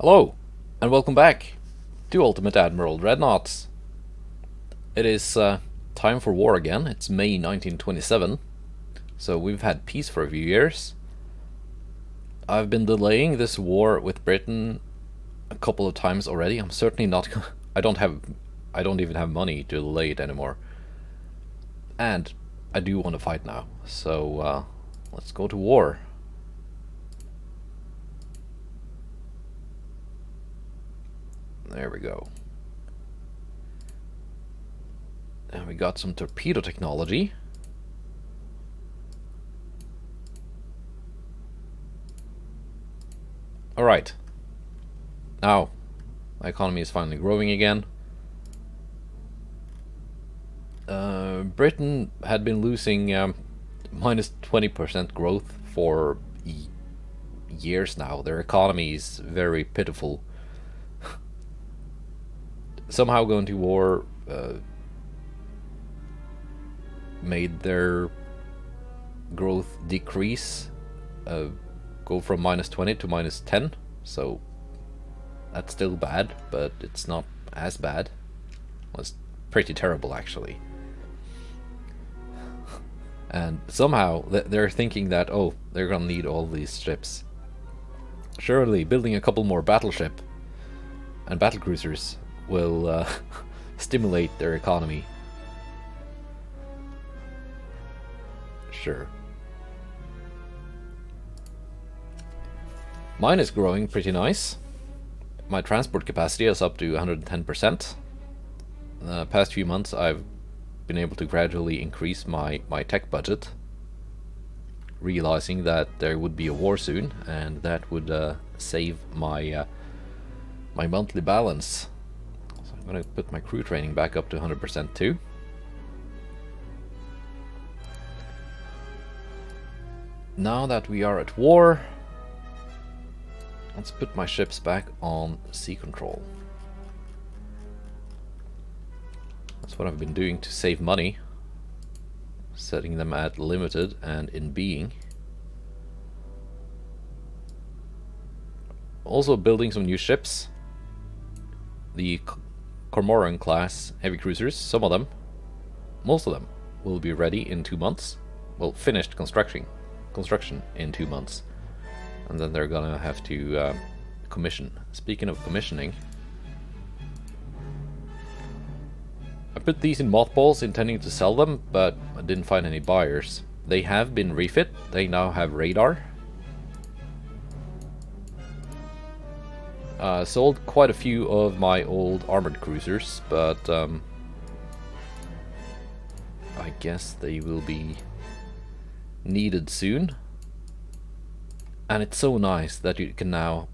Hello, and welcome back to Ultimate Admiral Dreadnoughts. It is time for war again. It's May 1927, so we've had peace for a few years. I've been delaying this war with Britain a couple of times already. I'm certainly not. I don't even have money to delay it anymore. And I do want to fight now, so let's go to war. There we go. And we got some torpedo technology. Alright. Now, my economy is finally growing again. Britain had been losing minus 20% growth for years now. Their economy is very pitiful. Somehow going to war made their growth decrease, go from minus 20 to minus 10, so that's still bad, but it's not as bad. Well, it's pretty terrible actually. And somehow they're thinking that, oh, they're gonna need all these ships. Surely building a couple more battleship and battlecruisers will stimulate their economy. Sure. Mine is growing pretty nice. My transport capacity is up to 110%. The past few months I've been able to gradually increase my tech budget, realizing that there would be a war soon, and that would save my my monthly balance. So I'm gonna put my crew training back up to 100% too. Now that we are at war, let's put my ships back on sea control. That's what I've been doing to save money, setting them at limited and in being. Also building some new ships. The Cormoran class heavy cruisers, some of them, most of them, will be ready in 2 months. Well, finished construction in 2 months. And then they're gonna have to commission. Speaking of commissioning, I put these in mothballs intending to sell them, but I didn't find any buyers. They have been refit. They now have radar. Sold quite a few of my old armored cruisers, but I guess they will be needed soon. And it's so nice that you can now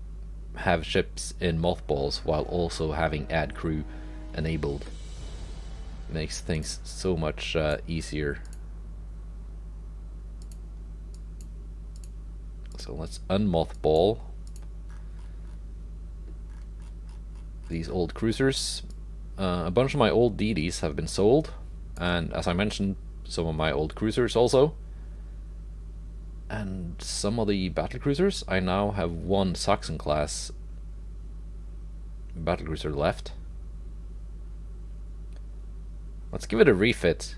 have ships in mothballs while also having add crew enabled. Makes things so much easier. So let's unmothball these old cruisers. A bunch of my old DDs have been sold, and as I mentioned, some of my old cruisers also. And some of the battlecruisers, I now have one Saxon class battlecruiser left. Let's give it a refit.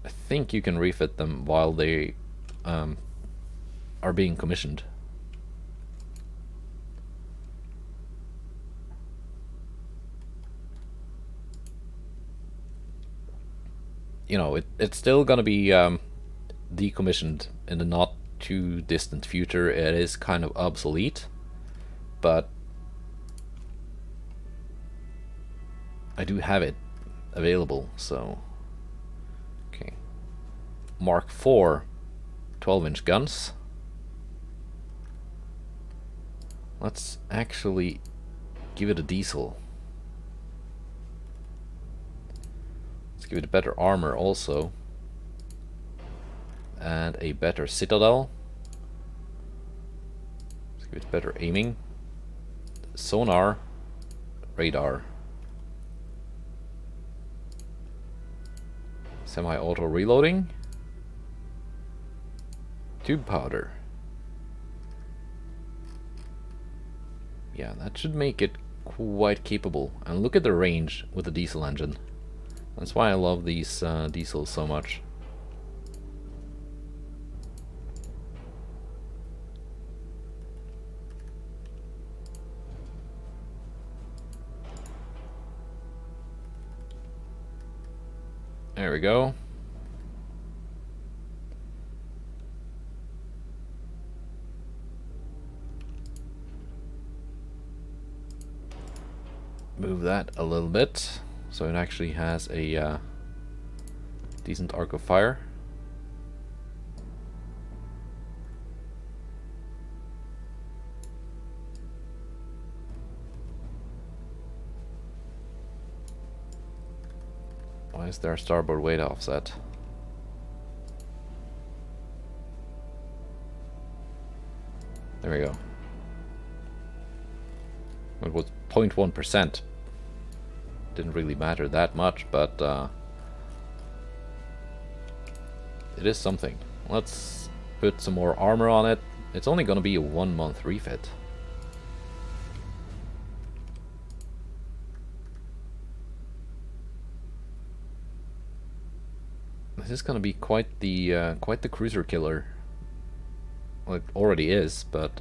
I think you can refit them while they are being commissioned. You know, it's still gonna be decommissioned in the not too distant future. It is kind of obsolete, but I do have it available, so okay. Mark IV 12-inch guns. Let's actually give it a diesel. Let's give it a better armor also, and a better citadel. Let's give it better aiming, sonar, radar, semi-auto reloading, tube powder. Yeah, that should make it quite capable. And look at the range with the diesel engine. That's why I love these diesels so much. There we go. Move that a little bit so it actually has a decent arc of fire. Why is there starboard weight offset? There we go. It was 0.1%. Didn't really matter that much, but it is something. Let's put some more armor on it. It's only gonna be a 1-month refit. This is gonna be quite the cruiser killer. Well, it already is, but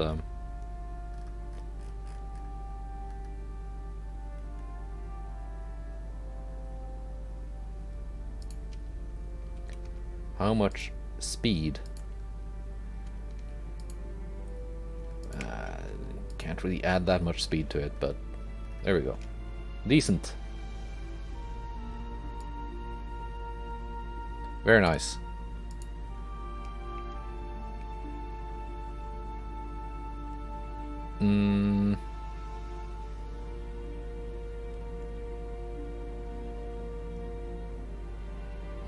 how much speed? Can't really add that much speed to it, but there we go. Decent. Very nice.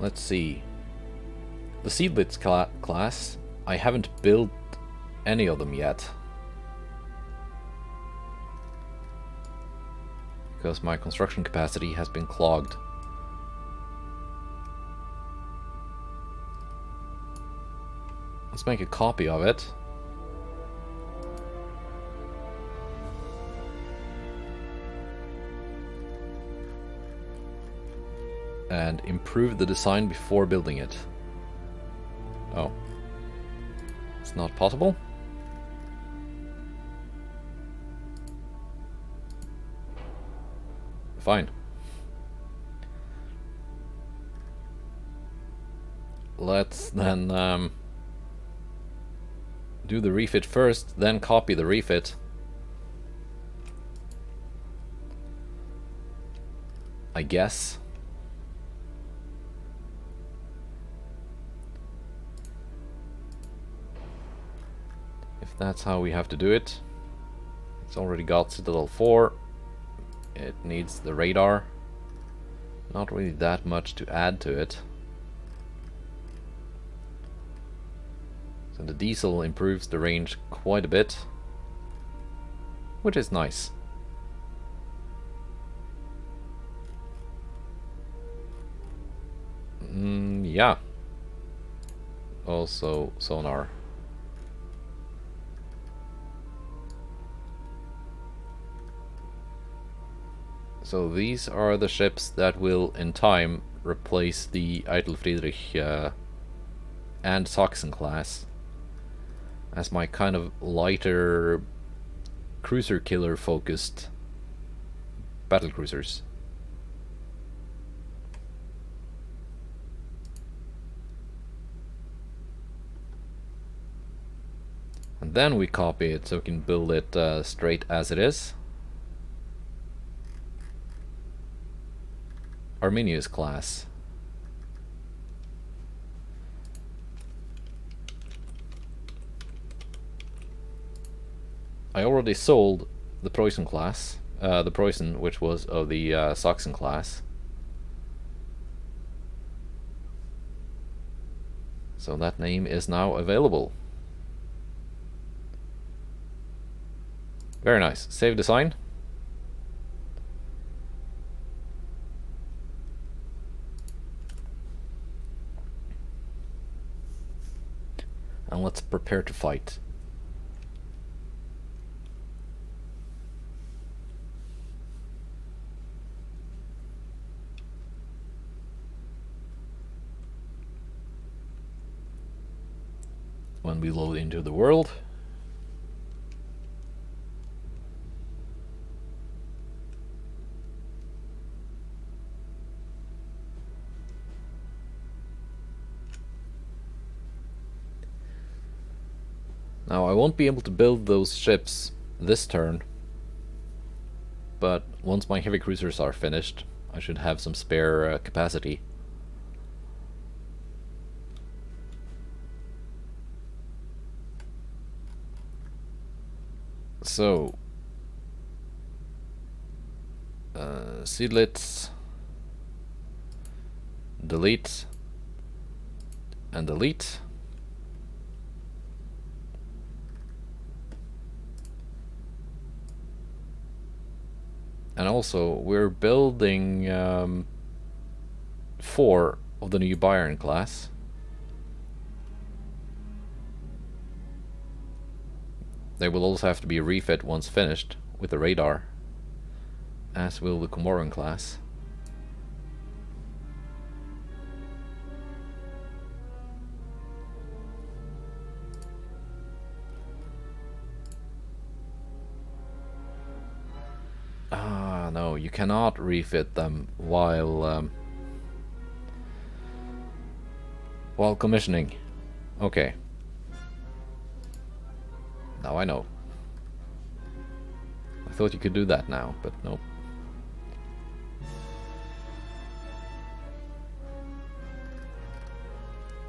Let's see. The Seedlitz class, I haven't built any of them yet. Because my construction capacity has been clogged. Let's make a copy of it. And improve the design before building it. Oh. It's not possible? Fine. Let's then do the refit first, then copy the refit. I guess. If that's how we have to do it. It's already got Citadel 4. It needs the radar. Not really that much to add to it. So the diesel improves the range quite a bit, which is nice. Yeah. Also sonar. So these are the ships that will, in time, replace the Eitel Friedrich and Sachsen class as my kind of lighter cruiser killer focused battlecruisers. And then we copy it so we can build it straight as it is. Arminius class. I already sold the Preußen class, the Preußen, which was of the Sachsen class. So that name is now available. Very nice. Save design. And let's prepare to fight. when we load into the world. Now I won't be able to build those ships this turn, but once my heavy cruisers are finished, I should have some spare capacity. So, seedlets, delete, and delete. And also, we're building 4 of the new Bayern class. They will also have to be refit once finished with the radar, as will the Comoran class. Ah, no, you cannot refit them while commissioning. Okay. Now I know. I thought you could do that now, but nope.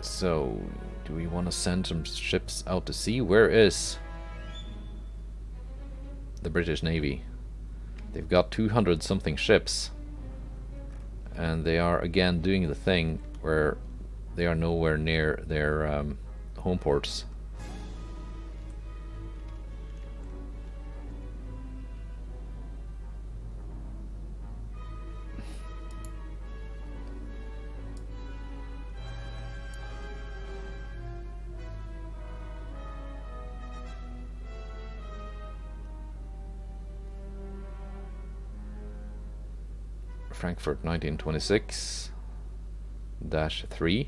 So, do we want to send some ships out to sea? Where is the British Navy? They've got 200 something ships, and they are again doing the thing where they are nowhere near their home ports. Frankfurt 1926-3.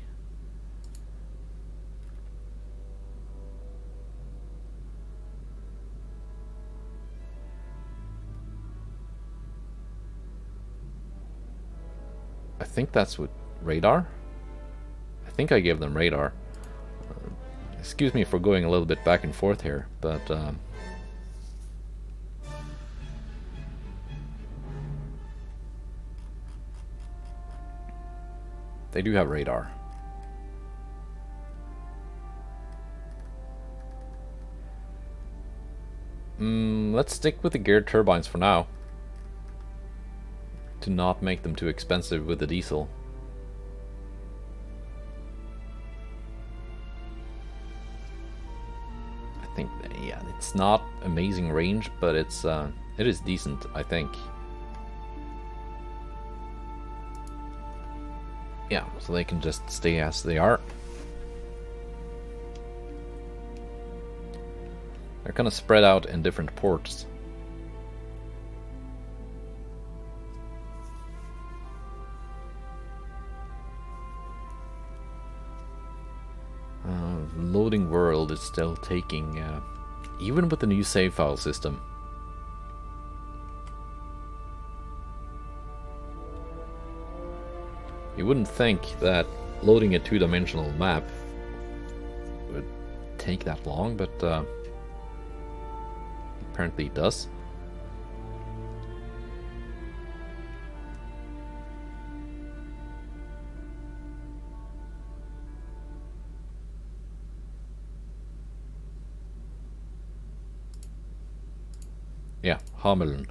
I think that's with radar. I think I gave them radar. Excuse me for going a little bit back and forth here, but they do have radar. Let's stick with the geared turbines for now, to not make them too expensive with the diesel. I think, yeah, it's not amazing range, but it is decent, I think. Yeah, so they can just stay as they are. They're kind of spread out in different ports. Loading world is still taking, even with the new save file system. You wouldn't think that loading a two-dimensional map would take that long, but apparently it does. Yeah, Hameln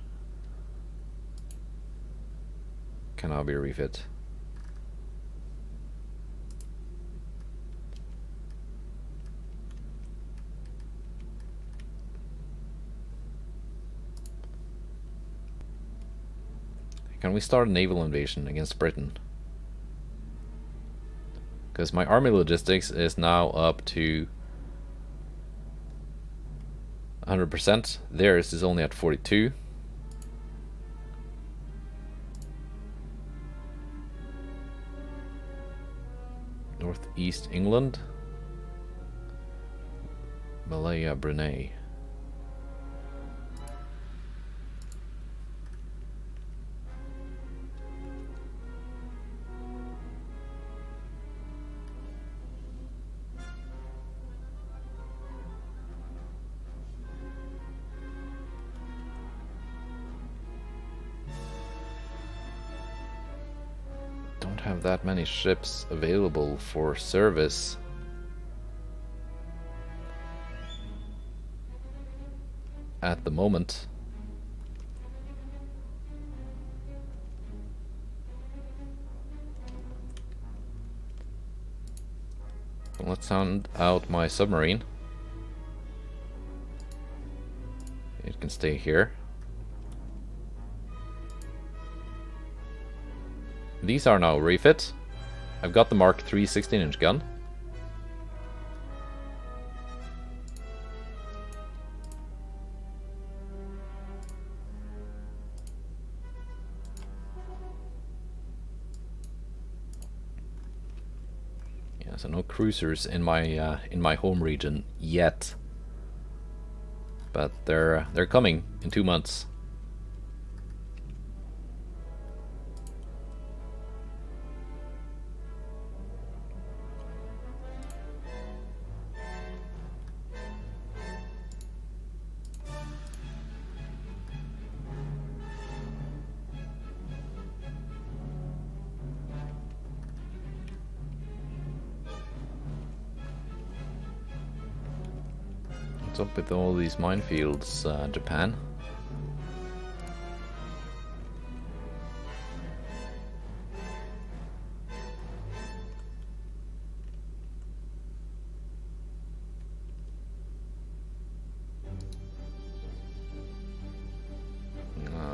can now be refit. Can we start a naval invasion against Britain? Because my army logistics is now up to 100%. Theirs is only at 42. Northeast England. Malaya, Brunei. Don't have that many ships available for service. At the moment. Let's sound out my submarine. It can stay here. These are now refit. I've got the Mark III 16-inch gun. Yeah, so no cruisers in my home region yet, but they're coming in 2 months. What's up with all these minefields, Japan?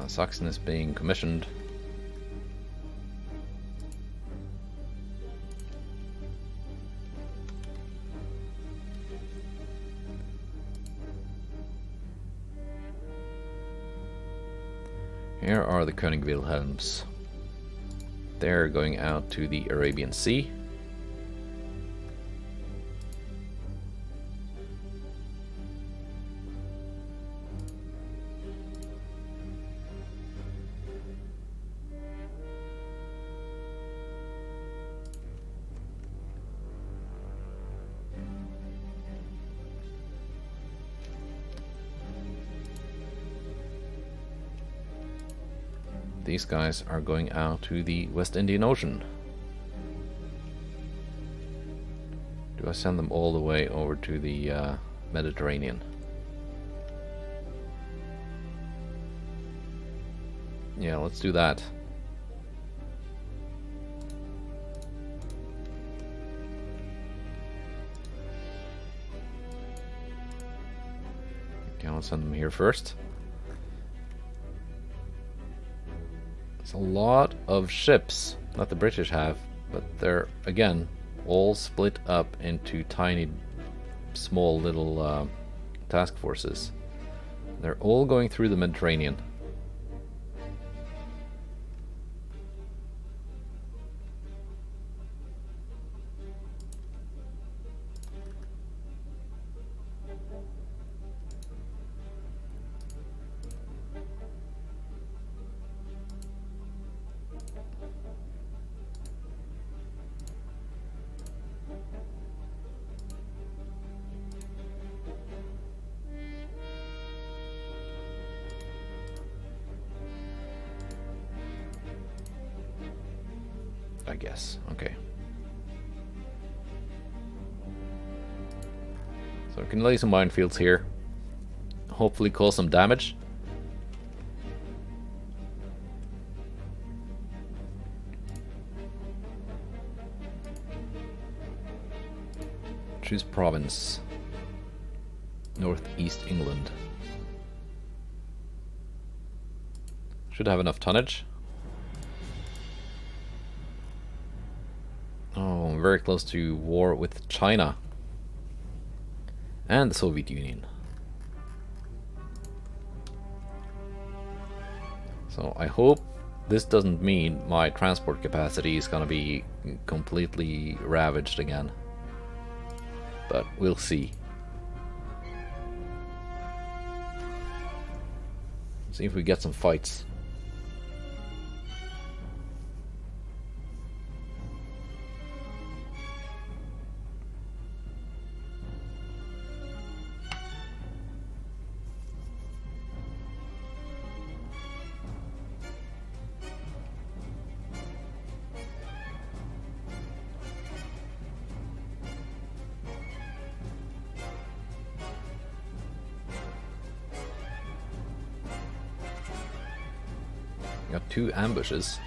Saxon is being commissioned. Here are the König They're going out to the Arabian Sea. These guys are going out to the West Indian Ocean. Do I send them all the way over to the Mediterranean? Yeah, let's do that. Okay, I'll send them here first. It's a lot of ships that the British have, but they're, again, all split up into tiny, small little task forces. They're all going through the Mediterranean. I guess. Okay. So we can lay some minefields here. Hopefully cause some damage. Choose province. Northeast England. Should have enough tonnage. Oh, I'm very close to war with China and the Soviet Union. So I hope this doesn't mean my transport capacity is gonna be completely ravaged again. But we'll see. See if we get some fights. Got 2 ambushes.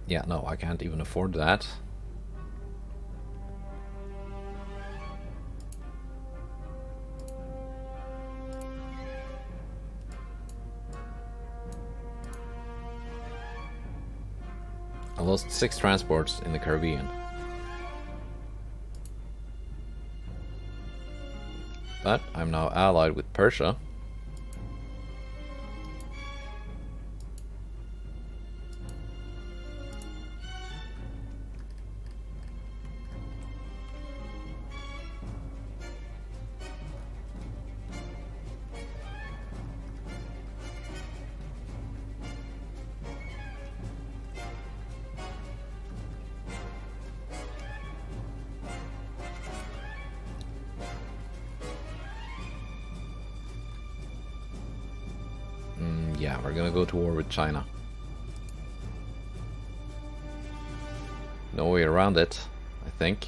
Yeah, no, I can't even afford that. I lost 6 transports in the Caribbean. But I'm now allied with Persia. Yeah, we're gonna go to war with China. No way around it, I think.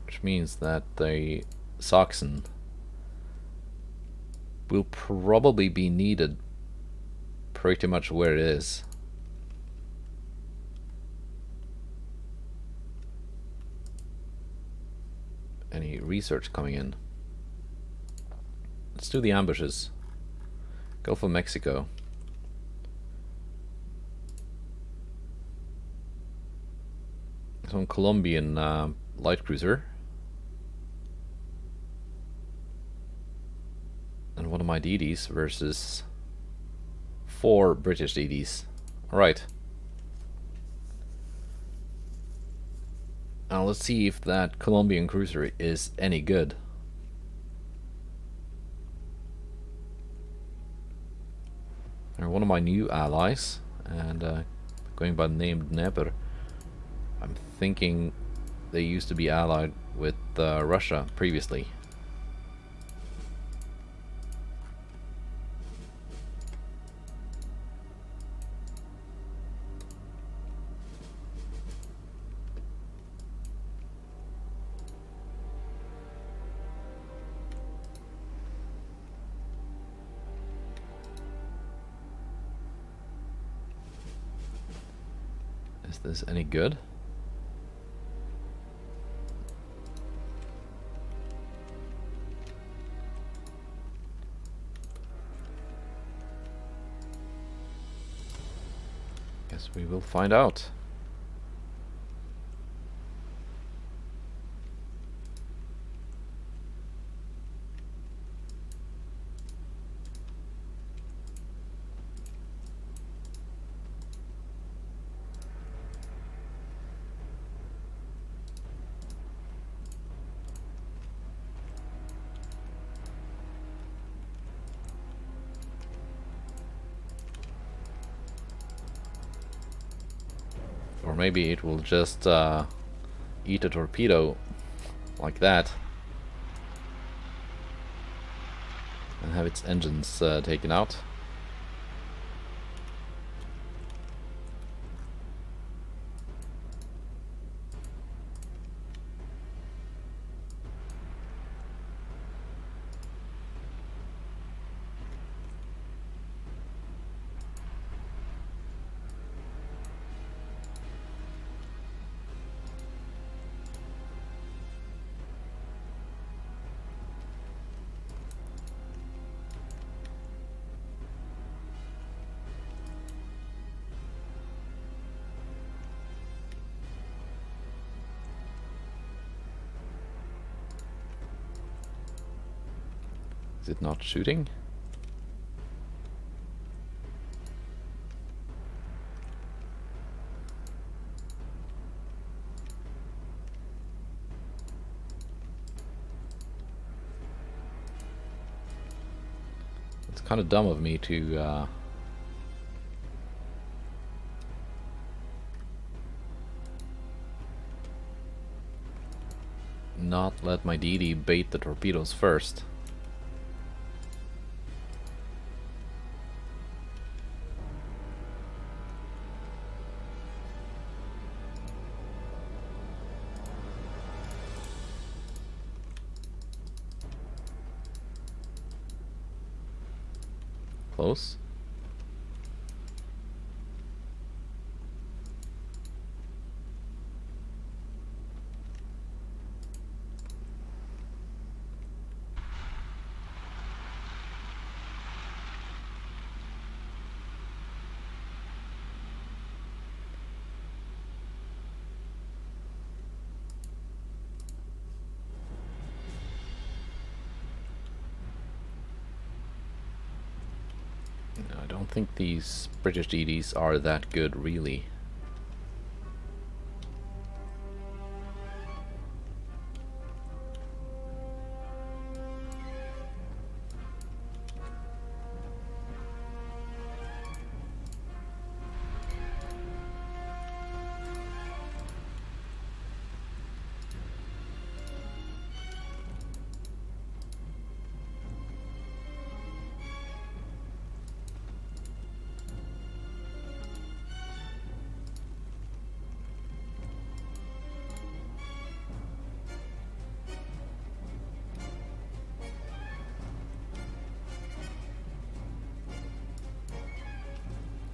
Which means that the Saxon will probably be needed pretty much where it is. Any research coming in? Let's do the ambushes. Gulf of Mexico. Some Colombian light cruiser. And one of my DDs versus 4 British DDs. Alright. Now let's see if that Colombian cruiser is any good. They're one of my new allies, and going by the name Dnieper. I'm thinking they used to be allied with Russia previously. Is this any good? Guess we will find out. Or maybe it will just eat a torpedo like that and have its engines taken out. Is it not shooting? It's kind of dumb of me to not let my DD bait the torpedoes first. Close. I don't think these British DDs are that good, really.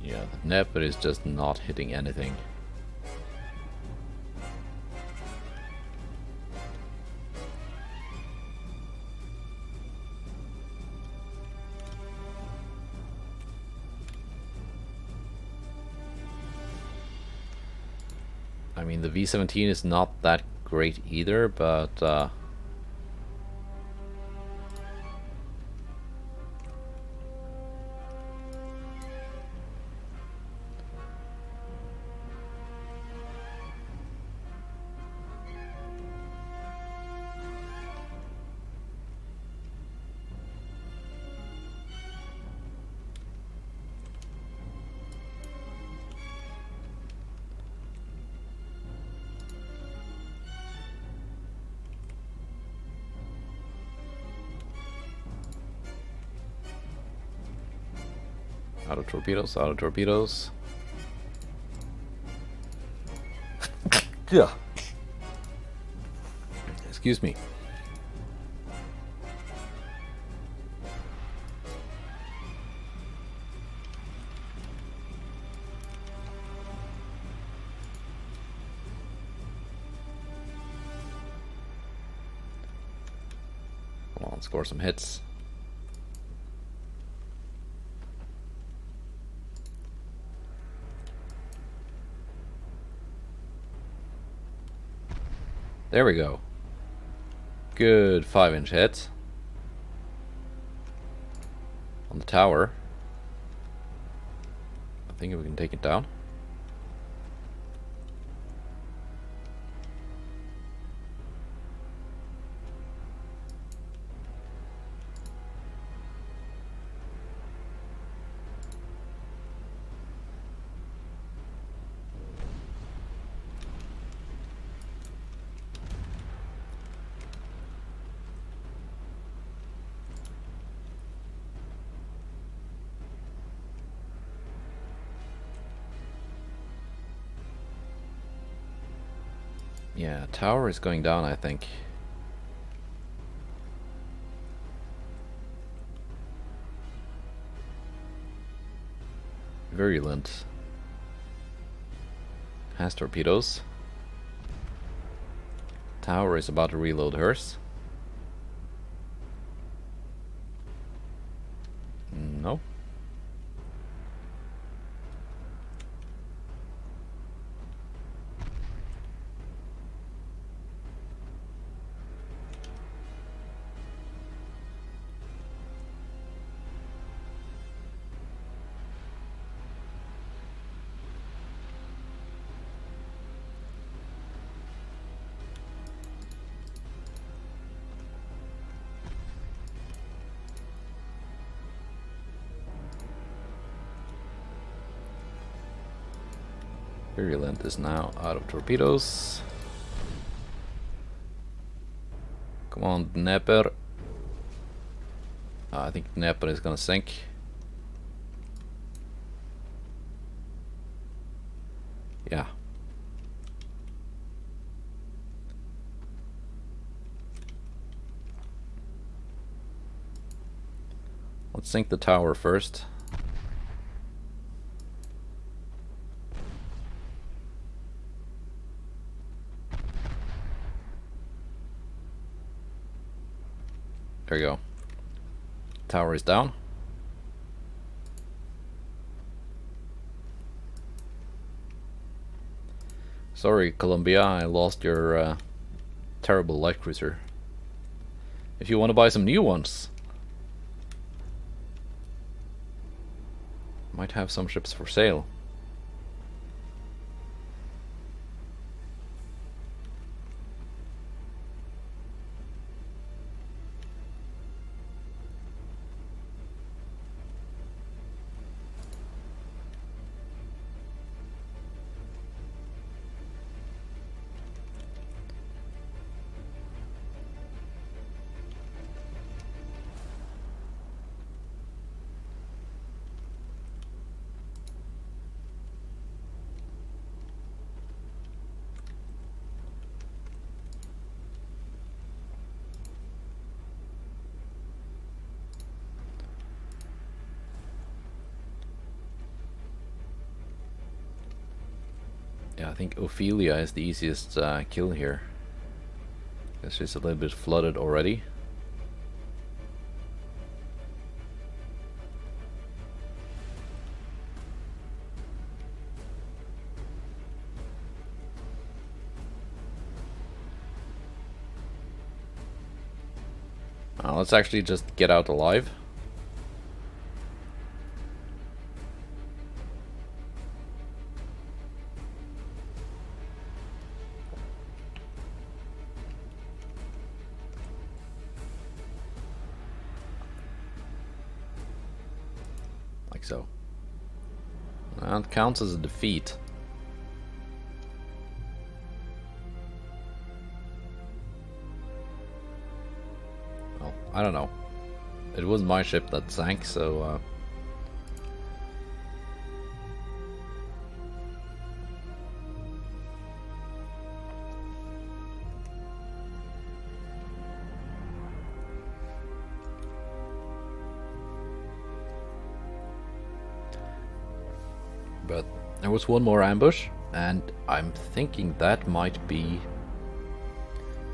Yeah, the Nepper is just not hitting anything. I mean, the V-17 is not that great either, but out of torpedoes, out of torpedoes. Yeah. Excuse me. Come on, score some hits. There we go. Good 5-inch hit on the tower. I think we can take it down. Yeah, tower is going down, I think. Virulent. Has torpedoes. Tower is about to reload hers. No. Virulent is now out of torpedoes. Come on, Dnepr. I think Dnepr is gonna sink. Yeah. Let's sink the tower first. There you go. Tower is down. Sorry, Columbia, I lost your terrible light cruiser. If you want to buy some new ones, might have some ships for sale. Yeah, I think Ophelia is the easiest kill here. Guess she's a little bit flooded already. Let's actually just get out alive. Like so. That counts as a defeat. Well, I don't know. It was my ship that sank, so but there was one more ambush, and I'm thinking that might be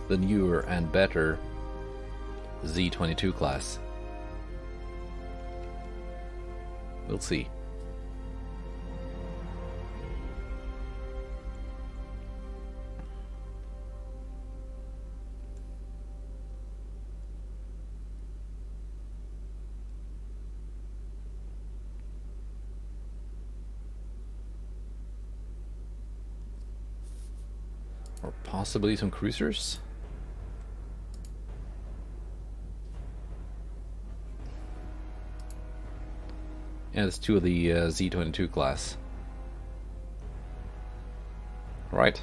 the newer and better Z-22 class. We'll see. Or possibly some cruisers? Yeah, it's two of the Z-22 class. Right.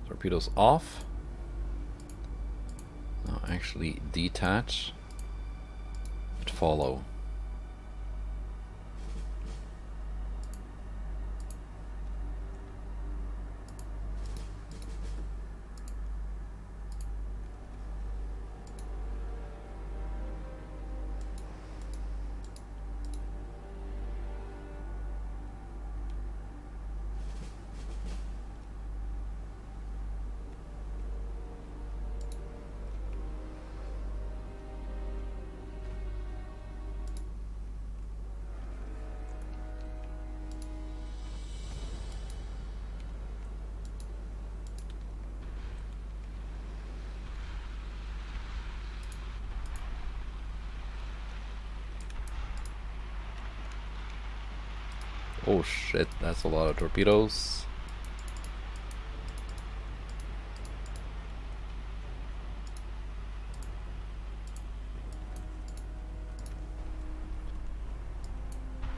Torpedoes off. Now actually detach. Follow. Oh shit, that's a lot of torpedoes.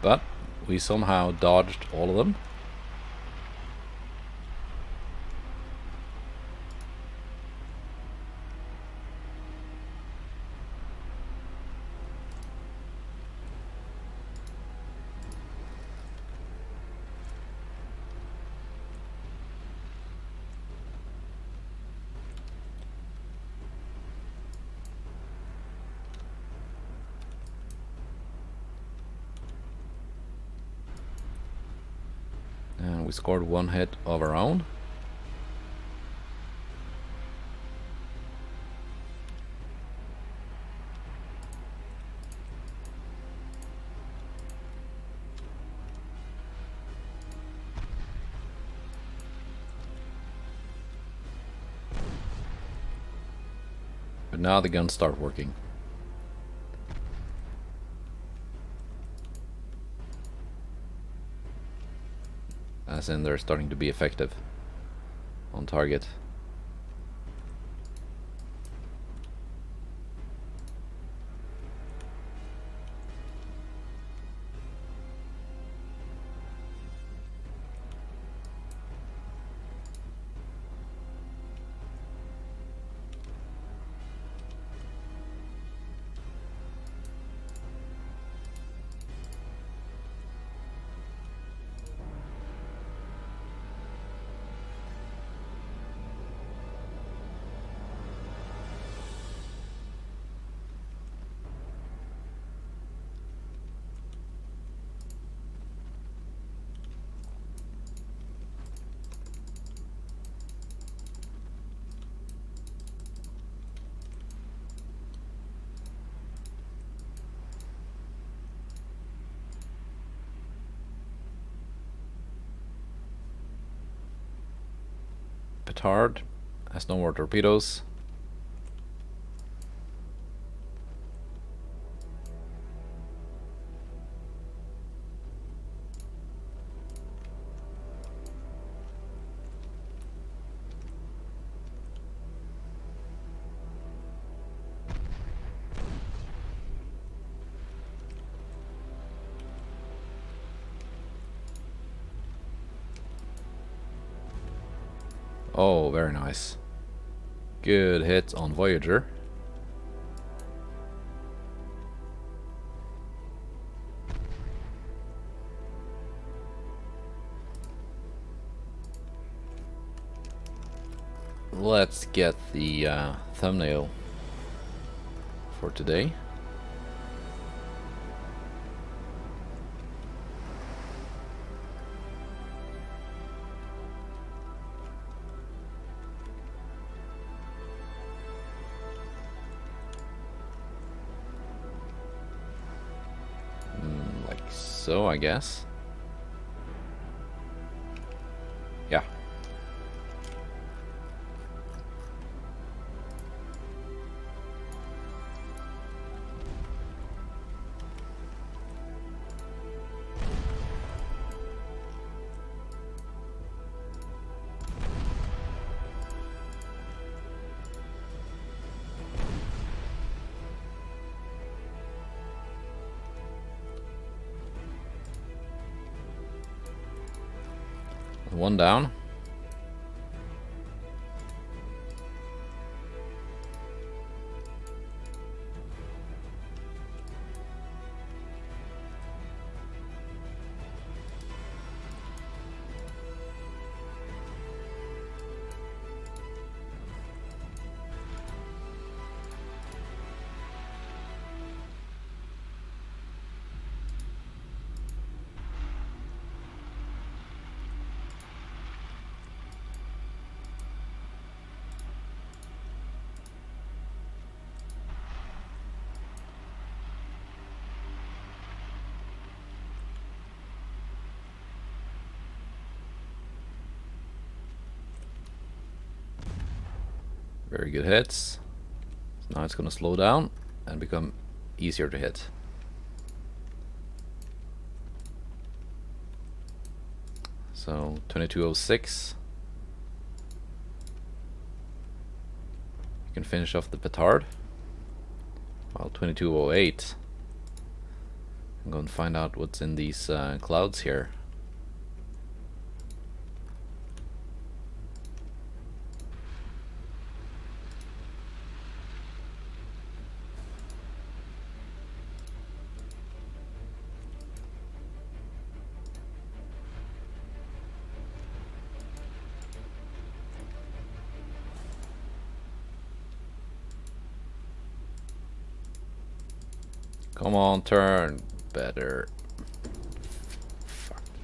But we somehow dodged all of them. And we scored one hit of our own. But now the guns start working. As in, they're starting to be effective on target. Petard has no more torpedoes. Oh, very nice. Good hit on Voyager. Let's get the thumbnail for today. Like so, I guess. Yeah. One down. Very good hits. So now it's going to slow down and become easier to hit. So 2206. You can finish off the petard. Well, 2208. I'm going to find out what's in these clouds here. Come on, turn better. Fuck you.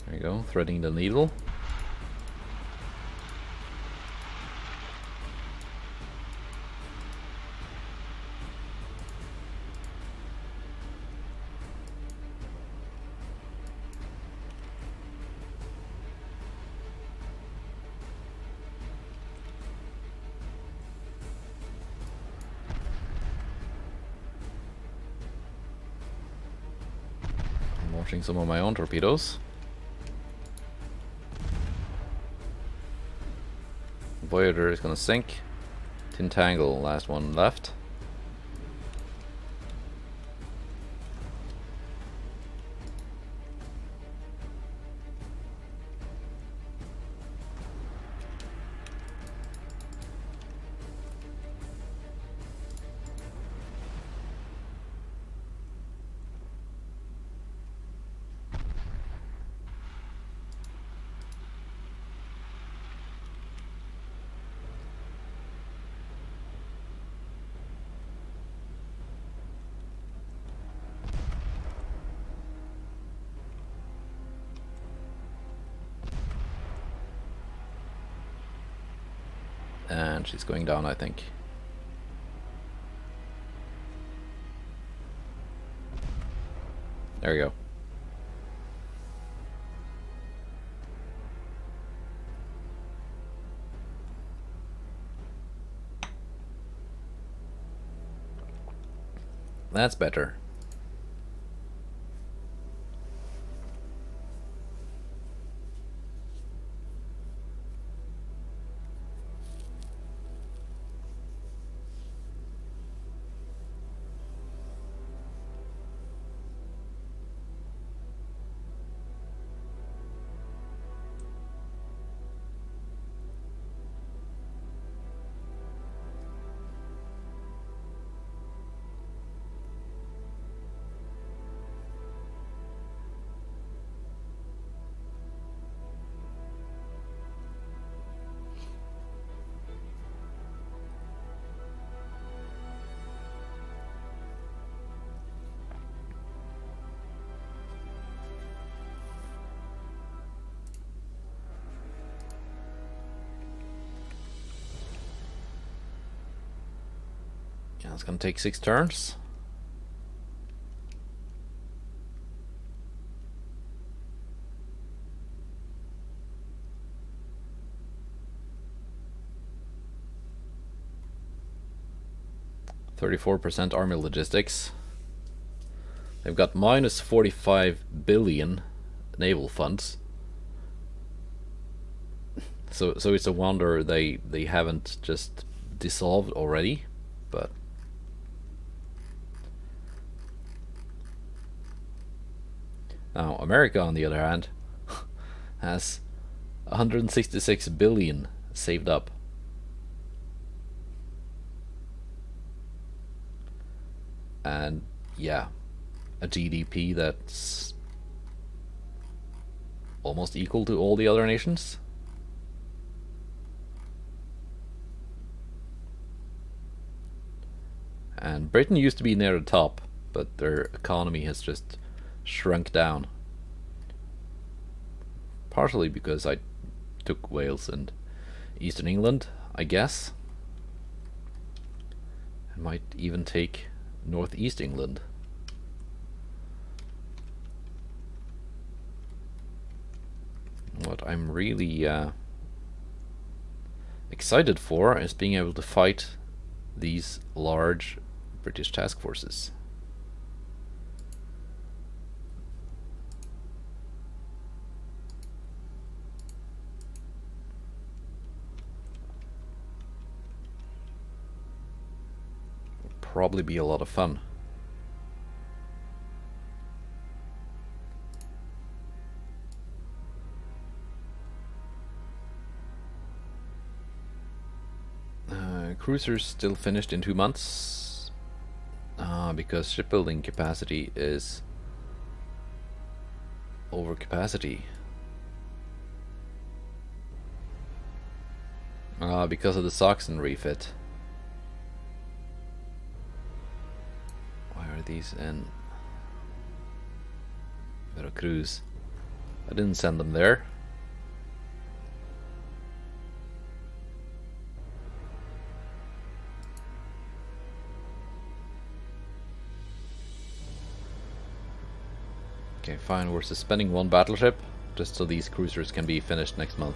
There you go, threading the needle. I'm launching some of my own torpedoes. Voyager is gonna sink. Tintangle, last one left. And she's going down, I think. There we go. That's better. Yeah, it's gonna take 6 turns. %34 army logistics. They've got minus 45 billion naval funds. So it's a wonder they haven't just dissolved already, but now America, on the other hand, has 166 billion saved up. And yeah, a GDP that's almost equal to all the other nations. And Britain used to be near the top, but their economy has just shrunk down. Partially because I took Wales and Eastern England, I guess. I might even take Northeast England. What I'm really excited for is being able to fight these large British task forces. Will probably be a lot of fun. Cruisers still finished in 2 months because shipbuilding capacity is over capacity. Because of the Saxon refit. Why are these in Veracruz? I didn't send them there. Okay, fine, we're suspending 1 battleship, just so these cruisers can be finished next month.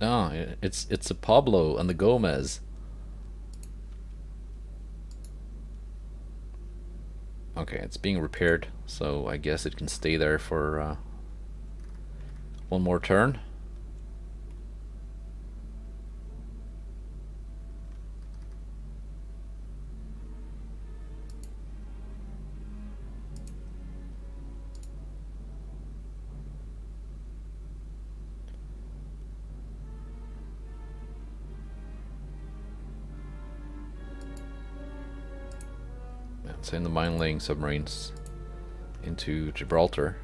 Ah, it's a Pablo and the Gomez. Okay, it's being repaired, so I guess it can stay there for 1 more turn. Send the mine-laying submarines into Gibraltar,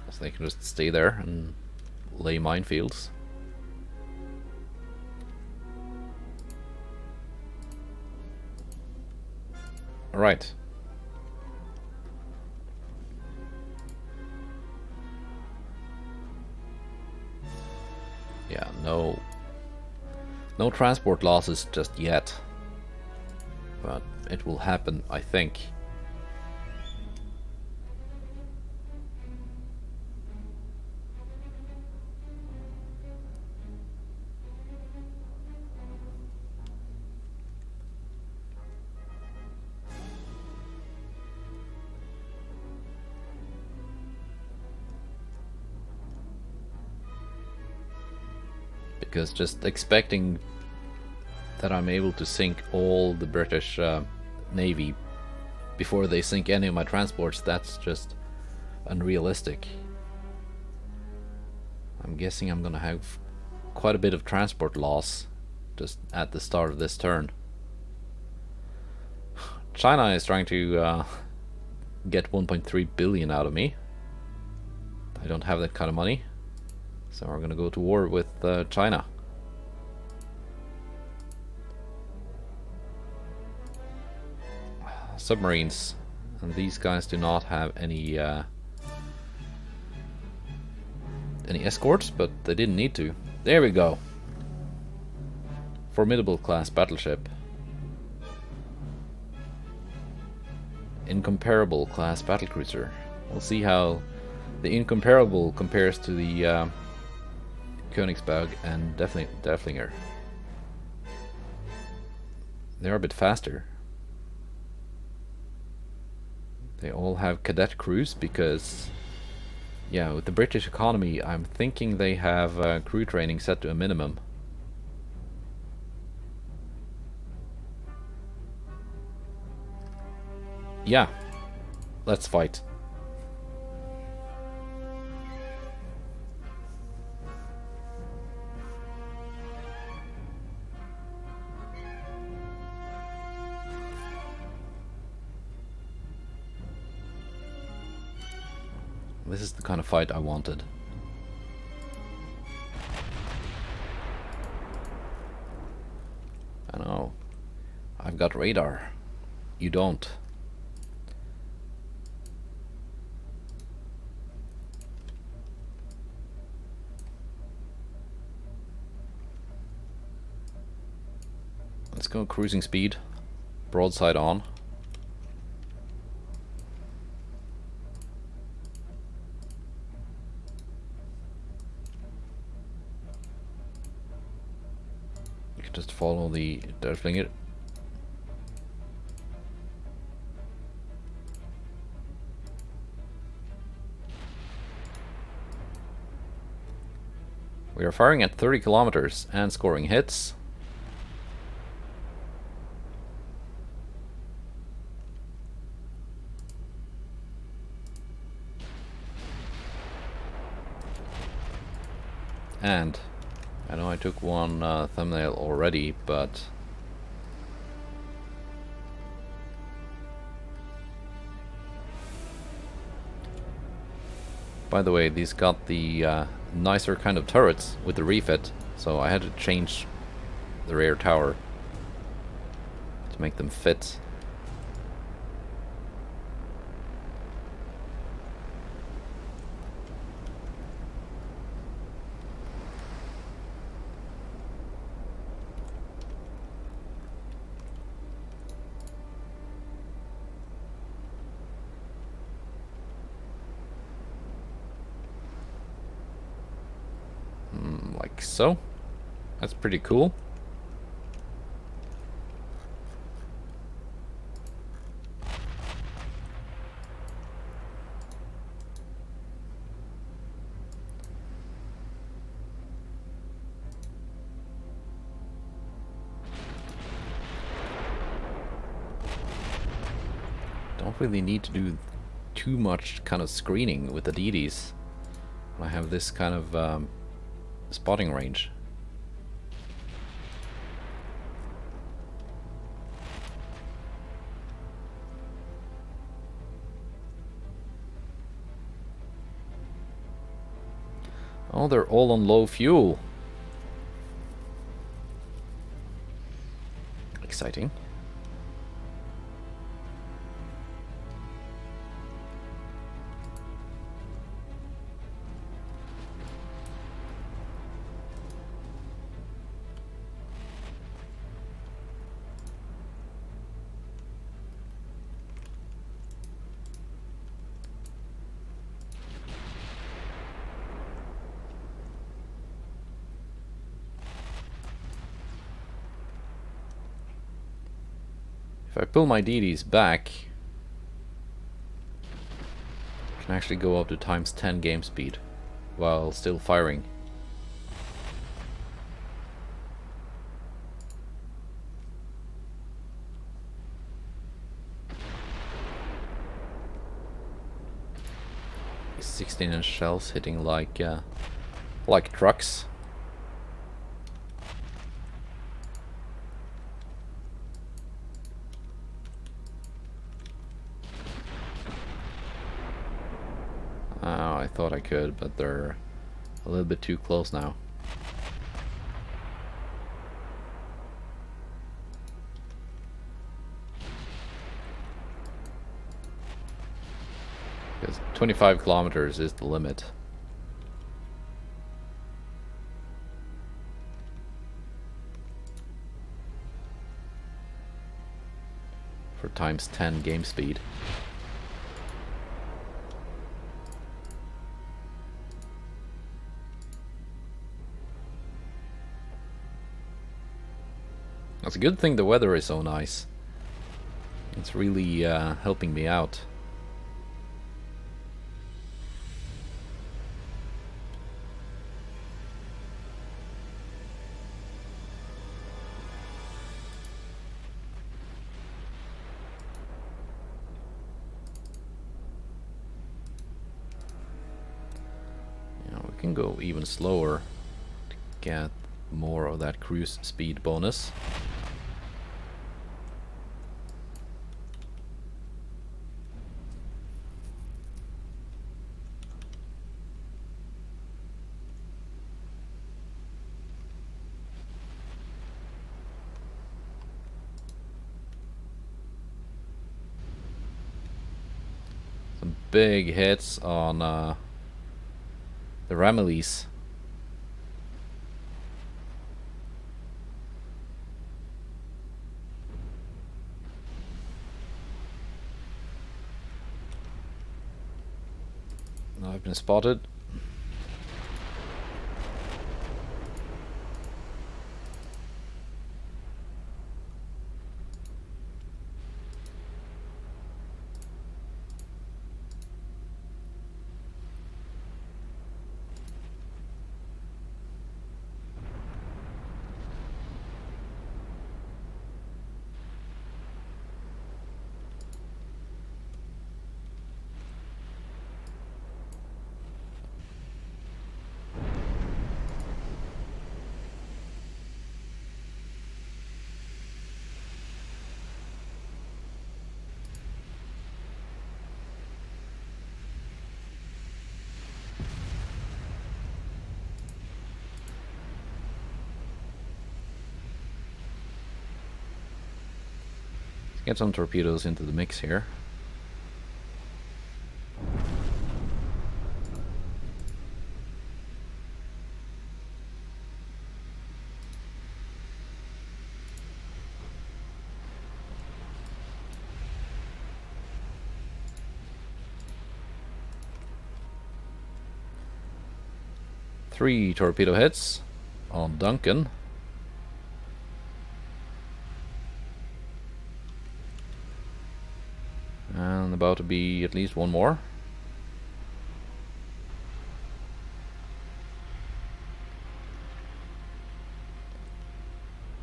so they can just stay there and lay minefields. Alright. Yeah, no transport losses just yet. But it will happen, I think. Because just expecting that I'm able to sink all the British Navy before they sink any of my transports, that's just unrealistic. I'm guessing I'm gonna have quite a bit of transport loss just at the start of this turn. China is trying to get 1.3 billion out of me. I don't have that kind of money, so we're gonna go to war with China. Submarines, and these guys do not have any escorts, but they didn't need to. There we go. Formidable class battleship. Incomparable class battlecruiser. We'll see how the incomparable compares to the Königsberg and Derfflinger. They're a bit faster. They all have cadet crews because, yeah, with the British economy, I'm thinking they have crew training set to a minimum. Yeah, let's fight. This is the kind of fight I wanted. I've got radar. You don't. Let's go cruising speed. Broadside on. You can just follow the Derfflinger. We are firing at 30 kilometers and scoring hits. And I know I took one thumbnail already, but by the way, these got the nicer kind of turrets with the refit, so I had to change the rear tower to make them fit. Like so. That's pretty cool. Don't really need to do too much kind of screening with the DDs. I have this kind of spotting range. Oh, they're all on low fuel. Exciting. If I pull my DDs back, I can actually go up to ×10 game speed while still firing. These 16-inch shells hitting like trucks. Oh, I thought I could, but they're a little bit too close now. Because 25 kilometers is the limit. For ×10 game speed. It's a good thing the weather is so nice. It's really helping me out. We can go even slower to get more of that cruise speed bonus. big hits on the Ramillies. I've been spotted. Get some torpedoes into the mix here. Three torpedo hits on Duncan. And about to be at least one more.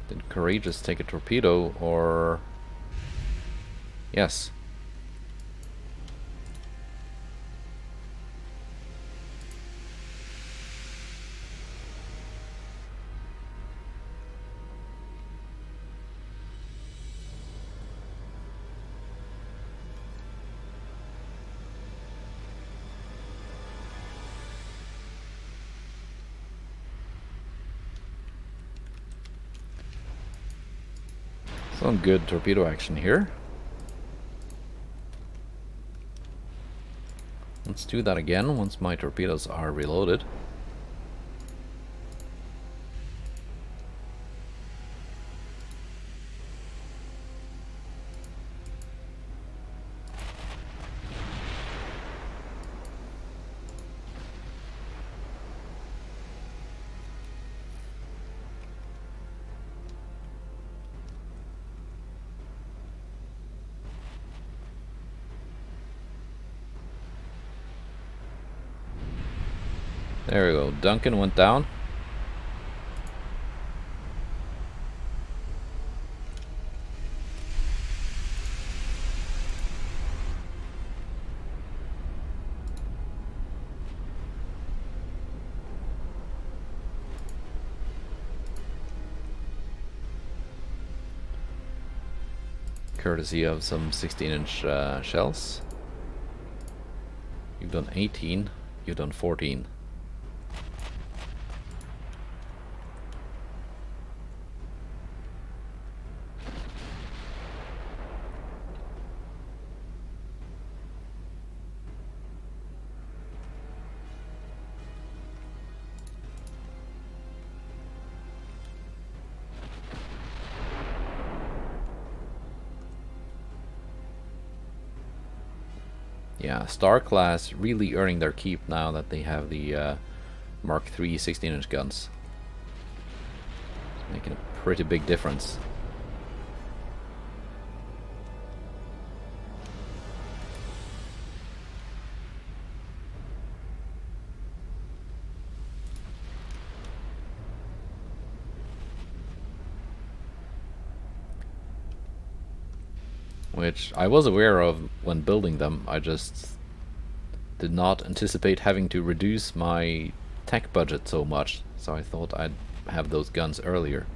Did Courageous take a torpedo or... Yes. Some good torpedo action here. Let's do that again once my torpedoes are reloaded. There we go. Duncan went down. Courtesy of some 16-inch shells. You've done 18. You've done 14. Yeah, Star Class really earning their keep now that they have the Mark III 16-inch guns. It's making a pretty big difference. Which I was aware of when building them, I just did not anticipate having to reduce my tech budget so much, so I thought I'd have those guns earlier.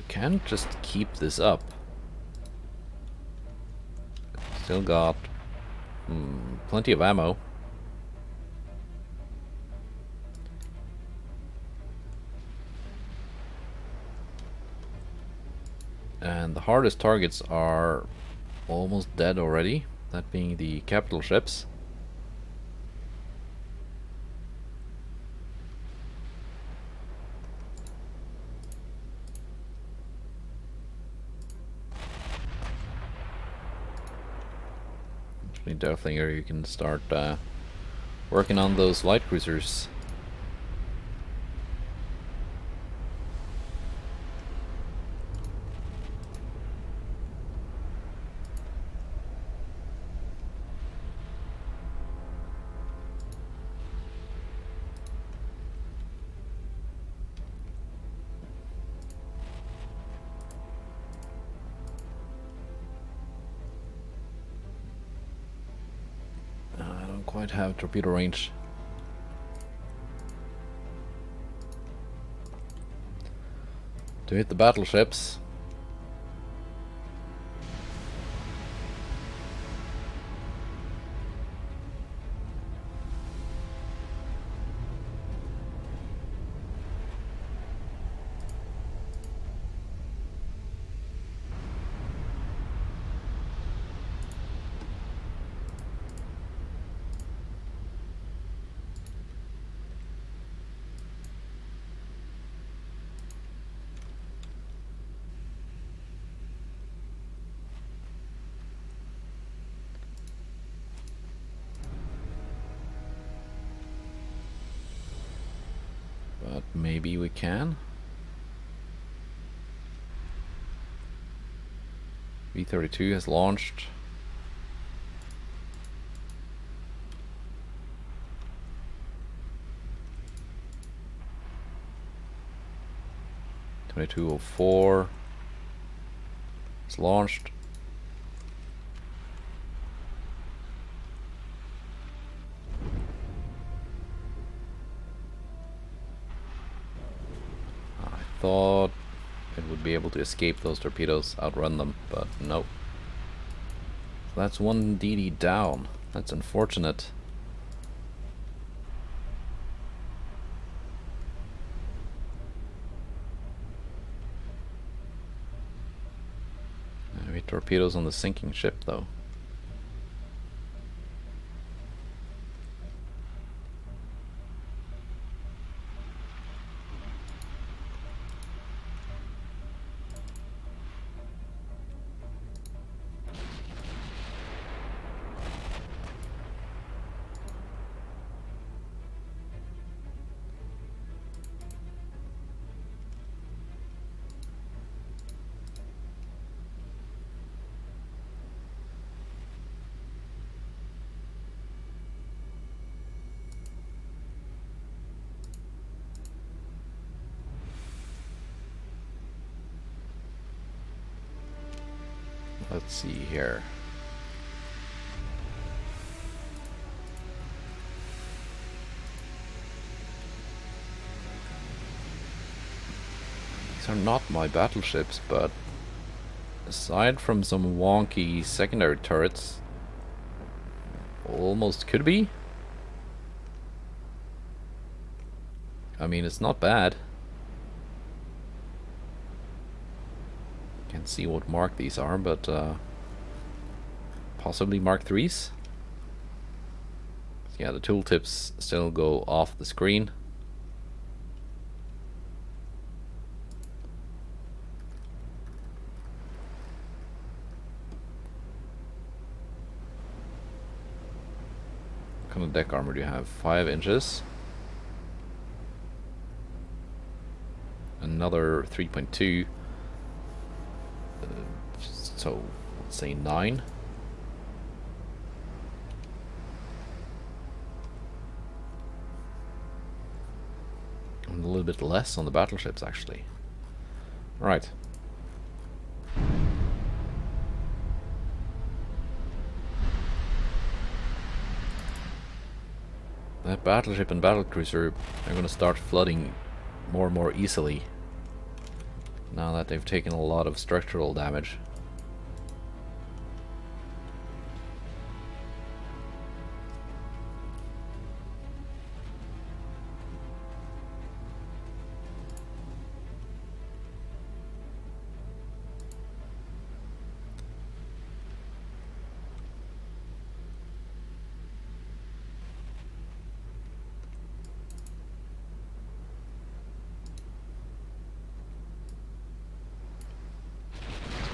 can just keep this up. Still got plenty of ammo. And the hardest targets are almost dead already, that being the capital ships. Actually, Derfflinger, you can start working on those light cruisers. Quite have torpedo range. To hit the battleships. But maybe we can. V-32 has launched. .2204 is launched. Thought it would be able to escape those torpedoes, outrun them, but nope. So that's one DD down. That's unfortunate. Maybe torpedoes on the sinking ship, though. Let's see here. These are not my battleships, but aside from some wonky secondary turrets, almost could be. I mean, it's not bad. Can't see what mark these are, but possibly Mark 3s. Yeah, the tooltips still go off the screen. What kind of deck armor do you have? 5 inches. Another 3.2. So let's say 9. And a little bit less on the battleships, actually. Right. That battleship and battlecruiser are going to start flooding more and more easily. now that they've taken a lot of structural damage.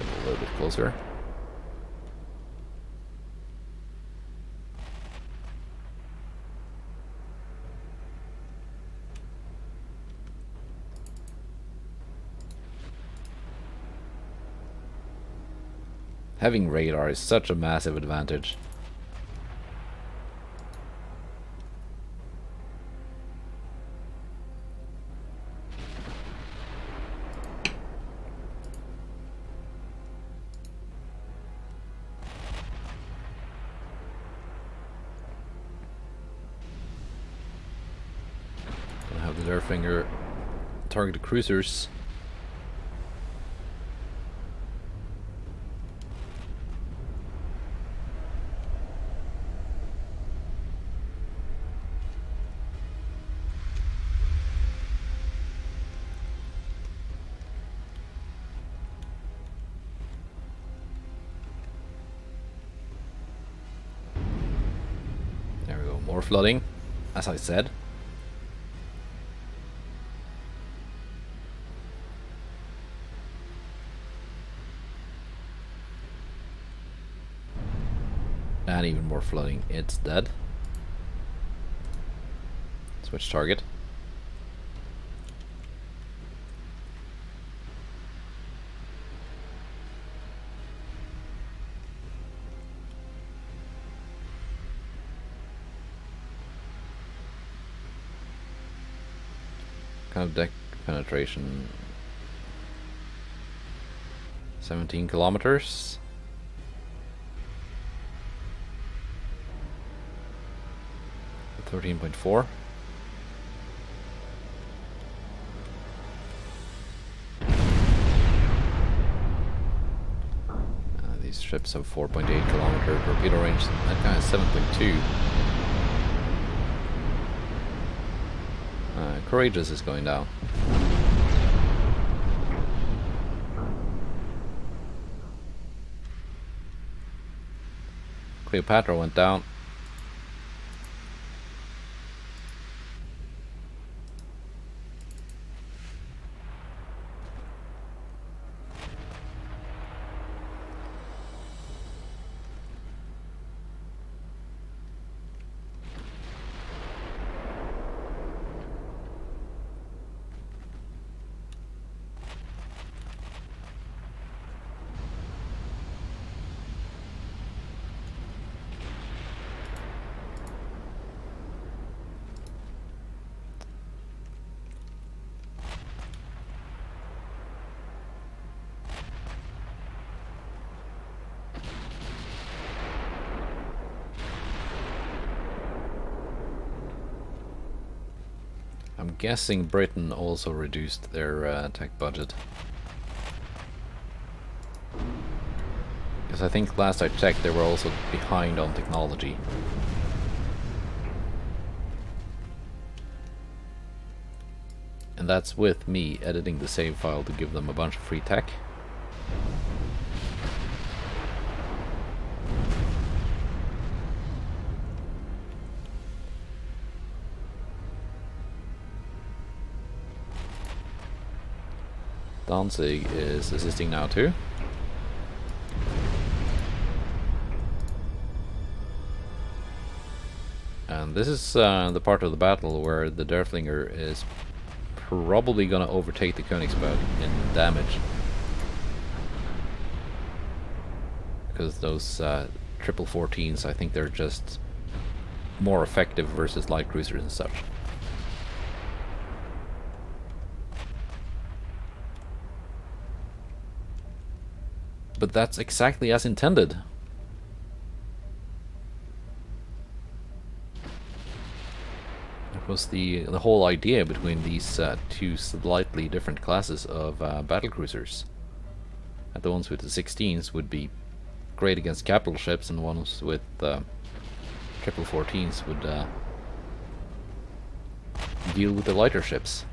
A little bit closer. Having radar is such a massive advantage. Gonna have the Derfflinger target the cruisers. There we go, more flooding, as I said. And even more flooding. It's dead. Switch target. Kind of deck penetration. 17 kilometers. .4. These ships have 4.8 kilometer torpedo range. That guy has 7.2. Courageous is going down. Cleopatra went down. I'm guessing Britain also reduced their tech budget. Because I think last I checked they were also behind on technology. And that's with me editing the save file to give them a bunch of free tech. Danzig is assisting now too. And this is the part of the battle where the Derfflinger is probably gonna overtake the Königsberg in damage. Because those triple 14s, I think they're just more effective versus light cruisers and such. But that's exactly as intended. It was the whole idea between these two slightly different classes of battlecruisers. And the ones with the 16s would be great against capital ships, and the ones with triple 14s would deal with the lighter ships.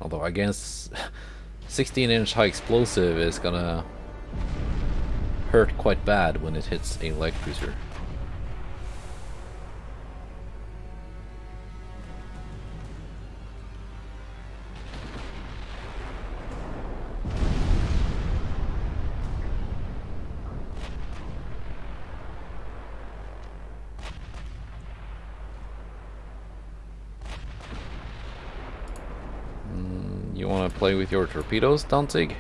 Although I guess 16-inch high explosive is gonna hurt quite bad when it hits a light cruiser. You want to play with your torpedoes, Danzig?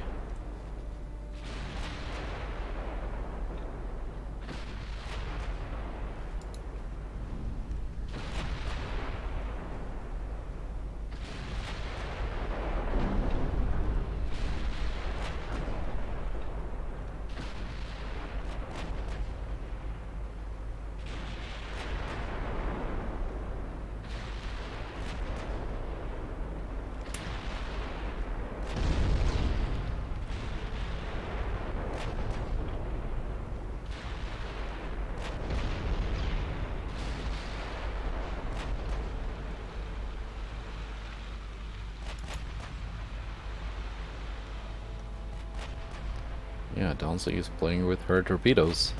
Yeah, Danzig is playing with her torpedoes.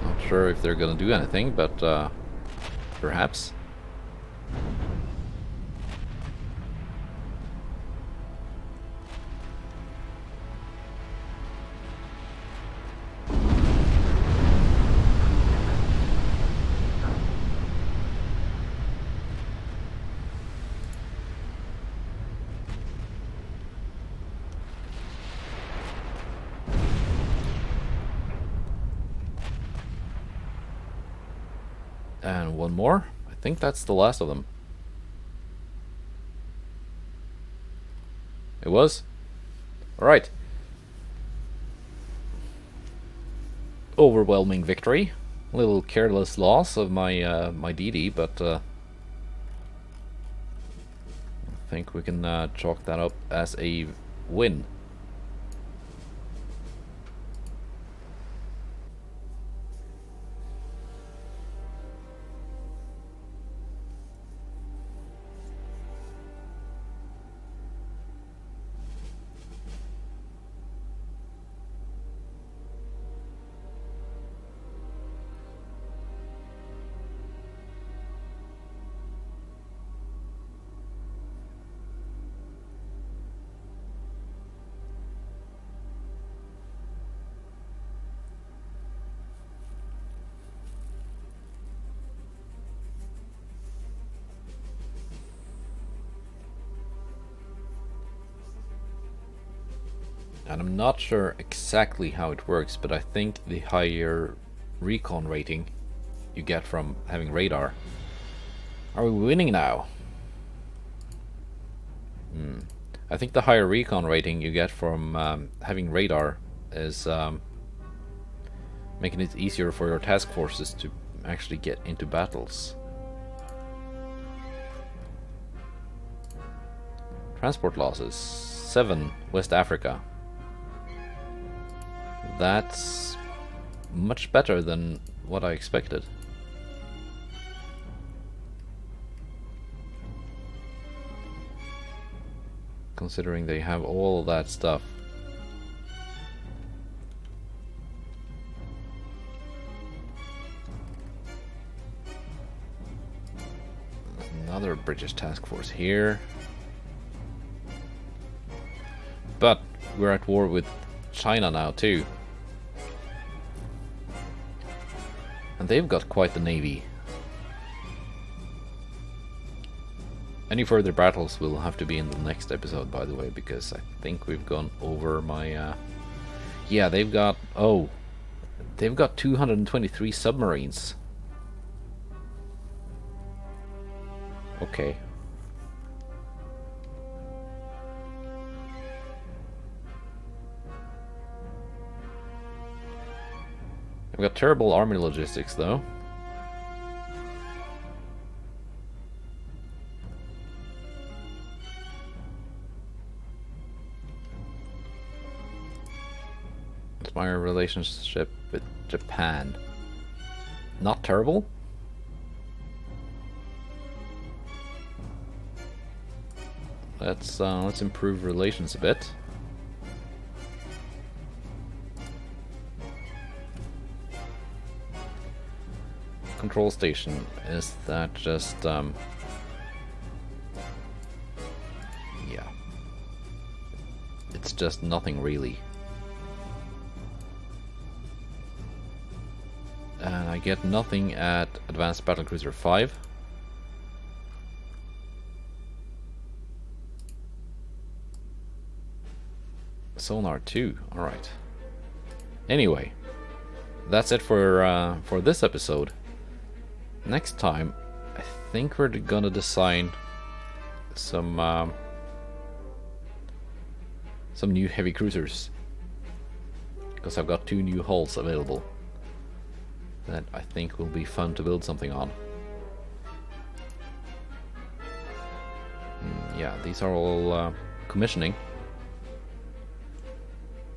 Not sure if they're gonna do anything, but perhaps. And one more. I think that's the last of them. It was? Alright. Overwhelming victory. A little careless loss of my my DD, but I think we can chalk that up as a win. And I'm not sure exactly how it works, but I think the higher recon rating you get from having radar. Are we winning now? I think the higher recon rating you get from having radar is making it easier for your task forces to actually get into battles. Transport losses 7 West Africa. That's much better than what I expected. Considering they have all that stuff. Another British task force here. But we're at war with China now too. And they've got quite the navy. Any further battles will have to be in the next episode, by the way, because I think we've gone over my... Yeah, they've got... Oh, They've got 223 submarines. Okay. I've got terrible army logistics though. What's my relationship with Japan? Not terrible. Let's improve relations a bit. Control station, is that just yeah. It's just nothing really. And I get nothing at Advanced Battlecruiser 5. Sonar 2, alright. Anyway, that's it for this episode. Next time, I think we're gonna design some new heavy cruisers, because I've got 2 new hulls available that I think will be fun to build something on. Yeah, these are all commissioning,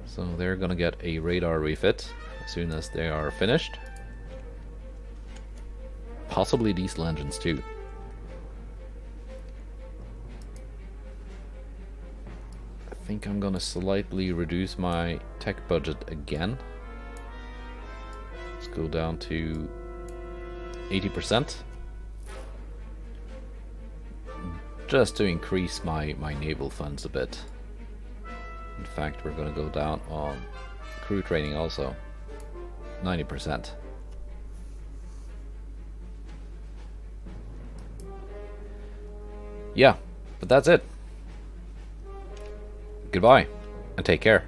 so they're gonna get a radar refit as soon as they are finished. Possibly diesel engines too. I think I'm gonna slightly reduce my tech budget again. Let's go down to 80%. Just to increase my naval funds a bit. In fact, we're gonna go down on crew training also. 90%. Yeah, but that's it. Goodbye, and take care.